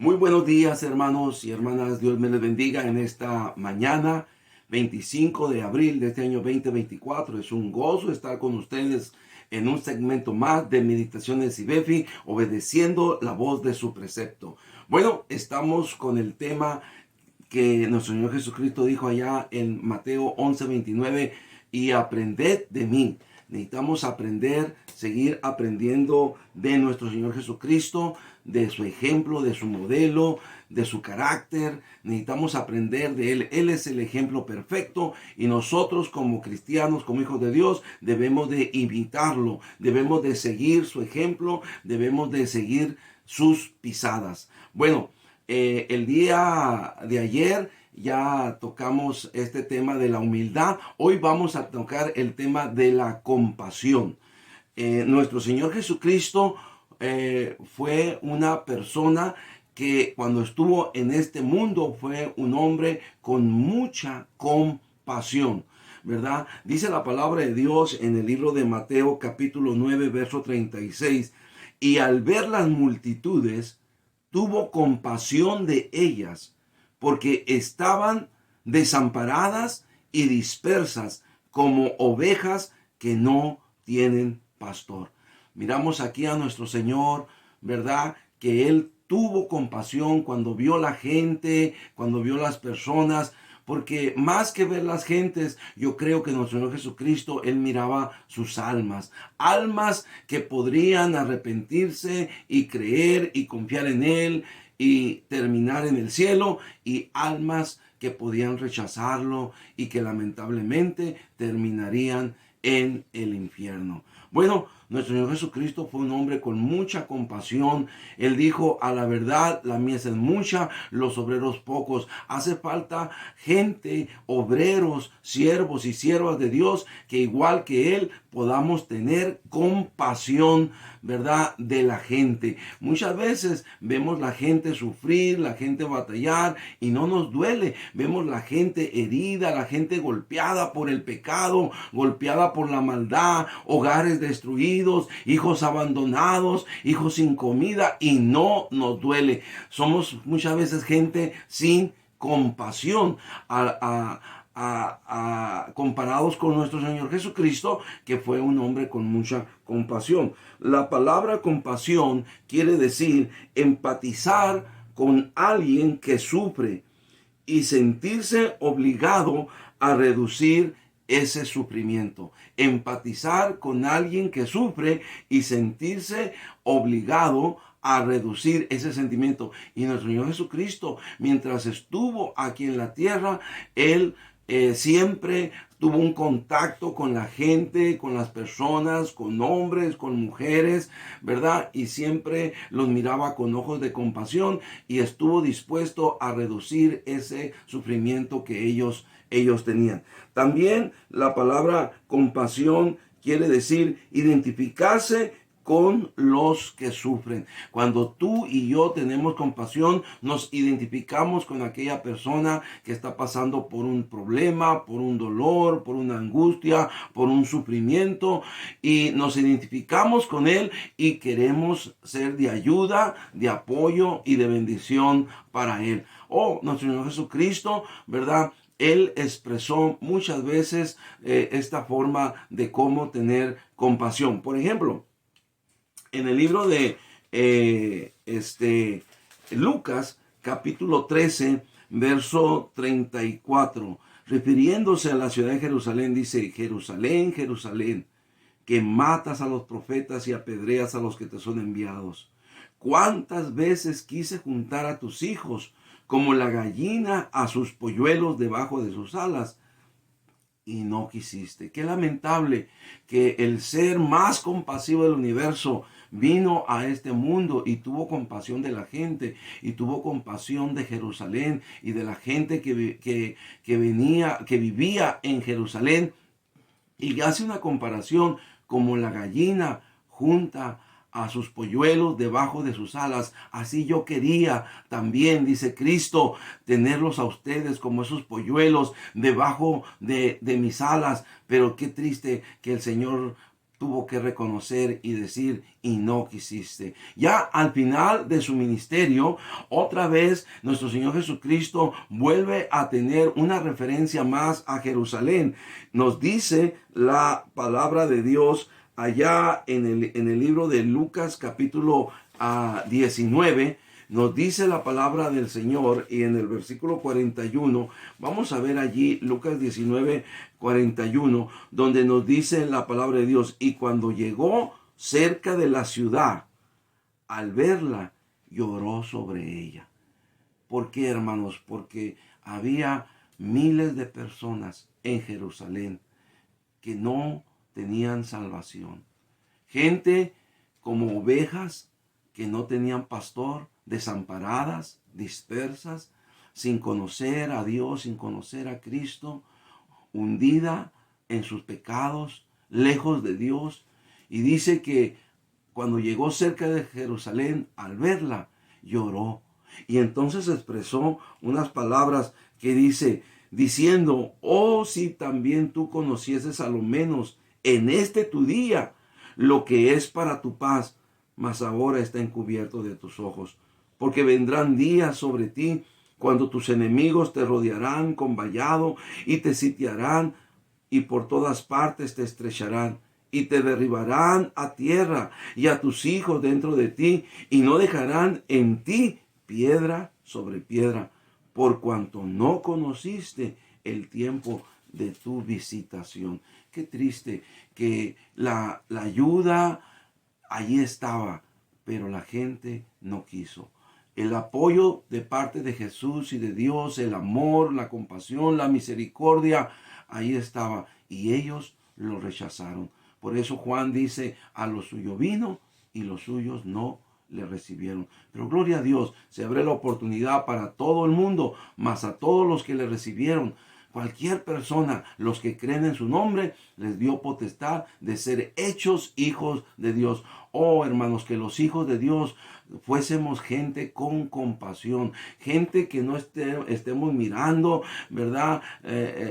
Muy buenos días, hermanos y hermanas. Dios me les bendiga en esta mañana, 25 de abril de este año 2024. Es un gozo estar con ustedes en un segmento más de Meditaciones y Befi, obedeciendo la voz de su precepto. Bueno, estamos con el tema que nuestro Señor Jesucristo dijo allá en Mateo 11:29, y aprended de mí. Necesitamos aprender, seguir aprendiendo de nuestro Señor Jesucristo, de su ejemplo, de su modelo, de su carácter. Necesitamos aprender de Él. Él es el ejemplo perfecto y nosotros como cristianos, como hijos de Dios, debemos de imitarlo, debemos de seguir su ejemplo, debemos de seguir sus pisadas. Bueno, el día de ayer ya tocamos este tema de la humildad. Hoy vamos a tocar el tema de la compasión. Nuestro Señor Jesucristo fue una persona que cuando estuvo en este mundo fue un hombre con mucha compasión, ¿verdad? Dice la palabra de Dios en el libro de Mateo capítulo 9 verso 36: y al ver las multitudes, tuvo compasión de ellas, porque estaban desamparadas y dispersas como ovejas que no tienen pastor. Miramos aquí a nuestro Señor, ¿verdad? Que Él tuvo compasión cuando vio la gente, cuando vio las personas, porque más que ver las gentes, yo creo que nuestro Señor Jesucristo, Él miraba sus almas. Almas que podrían arrepentirse y creer y confiar en Él y terminar en el cielo. Y almas que podían rechazarlo y que lamentablemente terminarían en el infierno. Bueno, nuestro Señor Jesucristo fue un hombre con mucha compasión. Él dijo: a la verdad, la mies es mucha, los obreros pocos. Hace falta gente, obreros, siervos y siervas de Dios, que igual que Él podamos tener compasión, ¿verdad?, de la gente. Muchas veces vemos la gente sufrir, la gente batallar y no nos duele. Vemos la gente herida, la gente golpeada por el pecado, golpeada por la maldad, hogares destruidos, hijos abandonados, hijos sin comida, y no nos duele. Somos muchas veces gente sin compasión comparados con nuestro Señor Jesucristo, que fue un hombre con mucha compasión. La palabra compasión quiere decir empatizar con alguien que sufre y sentirse obligado a reducir ese sufrimiento. Empatizar con alguien que sufre y sentirse obligado a reducir ese sentimiento. Y nuestro Señor Jesucristo, mientras estuvo aquí en la tierra, Él siempre tuvo un contacto con la gente, con las personas, con hombres, con mujeres, ¿verdad? Y siempre los miraba con ojos de compasión y estuvo dispuesto a reducir ese sufrimiento que ellos tenían. También la palabra compasión quiere decir identificarse con los que sufren. Cuando tú y yo tenemos compasión, nos identificamos con aquella persona que está pasando por un problema, por un dolor, por una angustia, por un sufrimiento, y nos identificamos con él y queremos ser de ayuda, de apoyo y de bendición para él. Oh, nuestro Señor Jesucristo, ¿verdad? Él expresó muchas veces esta forma de cómo tener compasión. Por ejemplo, en el libro de Lucas, capítulo 13, verso 34, refiriéndose a la ciudad de Jerusalén, dice: Jerusalén, Jerusalén, que matas a los profetas y apedreas a los que te son enviados. ¿Cuántas veces quise juntar a tus hijos como la gallina a sus polluelos debajo de sus alas, y no quisiste? Qué lamentable que el ser más compasivo del universo vino a este mundo y tuvo compasión de la gente, y tuvo compasión de Jerusalén y de la gente que vivía en Jerusalén, y hace una comparación como la gallina junta a sus polluelos debajo de sus alas. Así yo quería también, dice Cristo, tenerlos a ustedes como esos polluelos debajo de mis alas. Pero qué triste que el Señor tuvo que reconocer y decir, y no quisiste. Ya al final de su ministerio, otra vez nuestro Señor Jesucristo vuelve a tener una referencia más a Jerusalén. Nos dice la palabra de Dios allá en el libro de Lucas capítulo 19, nos dice la palabra del Señor, y en el versículo 41, vamos a ver allí Lucas 19, 41, donde nos dice la palabra de Dios, y cuando llegó cerca de la ciudad, al verla, lloró sobre ella. ¿Por qué, hermanos? Porque había miles de personas en Jerusalén que no tenían salvación. Gente como ovejas que no tenían pastor, desamparadas, dispersas, sin conocer a Dios, sin conocer a Cristo, hundida en sus pecados, lejos de Dios. Y dice que cuando llegó cerca de Jerusalén, al verla, lloró. Y entonces expresó unas palabras que dice, diciendo, oh, si también tú conocieses a lo menos en este tu día lo que es para tu paz, mas ahora está encubierto de tus ojos. Porque vendrán días sobre ti cuando tus enemigos te rodearán con vallado y te sitiarán y por todas partes te estrecharán y te derribarán a tierra y a tus hijos dentro de ti y no dejarán en ti piedra sobre piedra, por cuanto no conociste el tiempo de tu visitación. Qué triste que la ayuda allí estaba, pero la gente no quiso. El apoyo de parte de Jesús y de Dios, el amor, la compasión, la misericordia, ahí estaba. Y ellos lo rechazaron. Por eso Juan dice, a lo suyo vino y los suyos no le recibieron. Pero gloria a Dios, se abre la oportunidad para todo el mundo, mas a todos los que le recibieron, cualquier persona, los que creen en su nombre, les dio potestad de ser hechos hijos de Dios. Oh, hermanos, que los hijos de Dios fuésemos gente con compasión, gente que no estemos mirando, ¿verdad?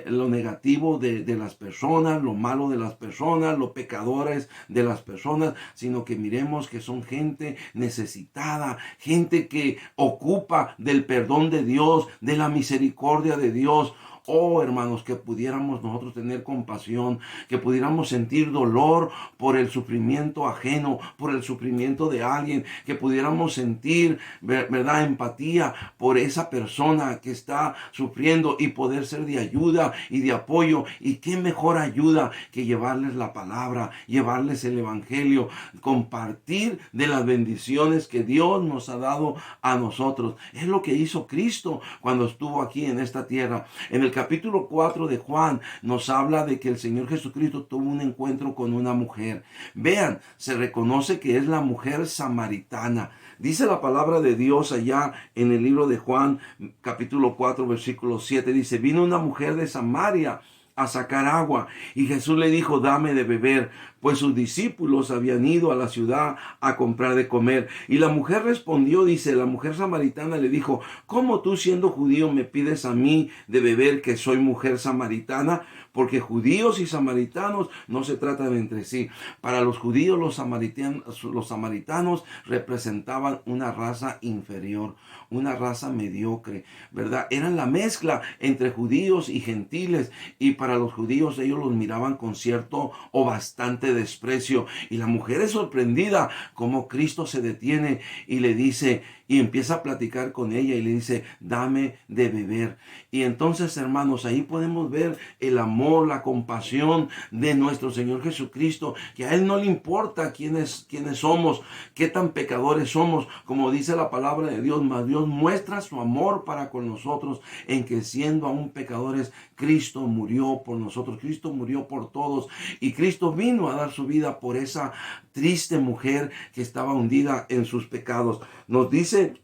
Lo negativo de las personas, lo malo de las personas, los pecadores de las personas, sino que miremos que son gente necesitada, gente que ocupa del perdón de Dios, de la misericordia de Dios. Oh, hermanos, que pudiéramos nosotros tener compasión, que pudiéramos sentir dolor por el sufrimiento ajeno, por el sufrimiento de alguien, que pudiéramos sentir, ¿verdad?, empatía por esa persona que está sufriendo y poder ser de ayuda y de apoyo. Y qué mejor ayuda que llevarles la palabra, llevarles el evangelio, compartir de las bendiciones que Dios nos ha dado a nosotros. Es lo que hizo Cristo cuando estuvo aquí en esta tierra. En el capítulo 4 de Juan nos habla de que el Señor Jesucristo tuvo un encuentro con una mujer. Vean, se reconoce que es la mujer samaritana. Dice la palabra de Dios allá en el libro de Juan, capítulo 4, versículo 7. Dice, vino una mujer de Samaria a sacar agua, y Jesús le dijo, dame de beber, pues sus discípulos habían ido a la ciudad a comprar de comer. Y la mujer respondió, dice, la mujer samaritana le dijo, ¿cómo tú siendo judío me pides a mí de beber, que soy mujer samaritana? Porque judíos y samaritanos no se tratan entre sí. Para los judíos los samaritanos representaban una raza inferior, una raza mediocre, ¿verdad? Eran la mezcla entre judíos y gentiles, y para los judíos ellos los miraban con cierto o bastante desprecio. Y la mujer es sorprendida como Cristo se detiene y le dice, y empieza a platicar con ella y le dice, dame de beber. Y entonces, hermanos, ahí podemos ver el amor, la compasión de nuestro Señor Jesucristo, que a Él no le importa quiénes somos, qué tan pecadores somos, como dice la palabra de Dios, mas Dios muestra su amor para con nosotros en que siendo aún pecadores, Cristo murió por nosotros, Cristo murió por todos, y Cristo vino a dar su vida por esa triste mujer que estaba hundida en sus pecados. Nos dice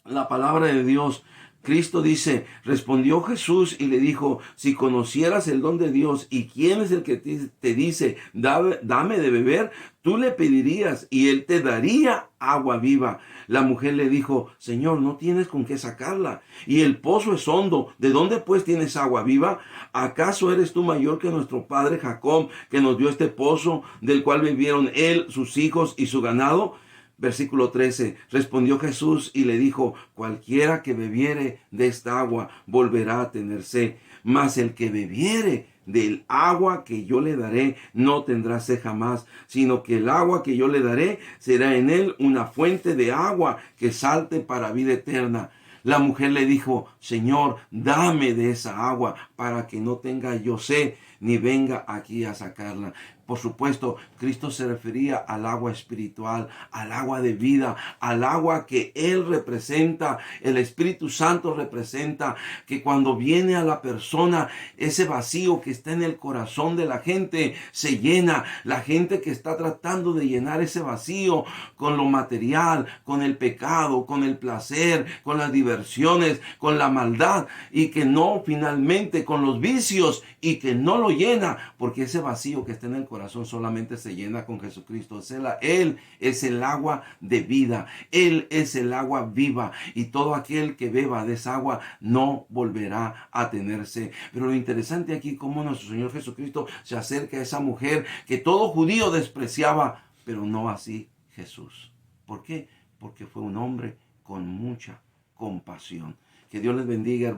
la palabra de Dios Cristo dice, respondió Jesús y le dijo, si conocieras el don de Dios y quién es el que te dice, dame de beber, tú le pedirías y él te daría agua viva. La mujer le dijo, Señor, no tienes con qué sacarla y el pozo es hondo. ¿De dónde pues tienes agua viva? ¿Acaso eres tú mayor que nuestro padre Jacob, que nos dio este pozo del cual bebieron él, sus hijos y su ganado? Versículo 13, respondió Jesús y le dijo, cualquiera que bebiere de esta agua volverá a tener sed, mas el que bebiere del agua que yo le daré no tendrá sed jamás, sino que el agua que yo le daré será en él una fuente de agua que salte para vida eterna. La mujer le dijo, Señor, dame de esa agua para que no tenga yo sed ni venga aquí a sacarla. Por supuesto, Cristo se refería al agua espiritual, al agua de vida, al agua que Él representa, el Espíritu Santo representa, que cuando viene a la persona, ese vacío que está en el corazón de la gente se llena. La gente que está tratando de llenar ese vacío con lo material, con el pecado, con el placer, con las diversiones, con la maldad, y que no finalmente con los vicios, y que no lo llena, porque ese vacío que está en el corazón solamente se llena con Jesucristo. Él es el agua de vida, Él es el agua viva, y todo aquel que beba de esa agua no volverá a tenerse. Pero lo interesante aquí, cómo nuestro Señor Jesucristo se acerca a esa mujer que todo judío despreciaba, pero no así Jesús. ¿Por qué? Porque fue un hombre con mucha compasión. Que Dios les bendiga,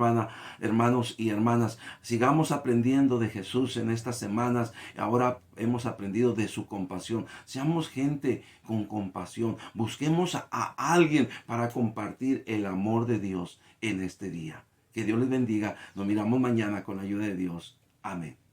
hermanos y hermanas. Sigamos aprendiendo de Jesús en estas semanas. Ahora hemos aprendido de su compasión. Seamos gente con compasión. Busquemos a alguien para compartir el amor de Dios en este día. Que Dios les bendiga. Nos miramos mañana con la ayuda de Dios. Amén.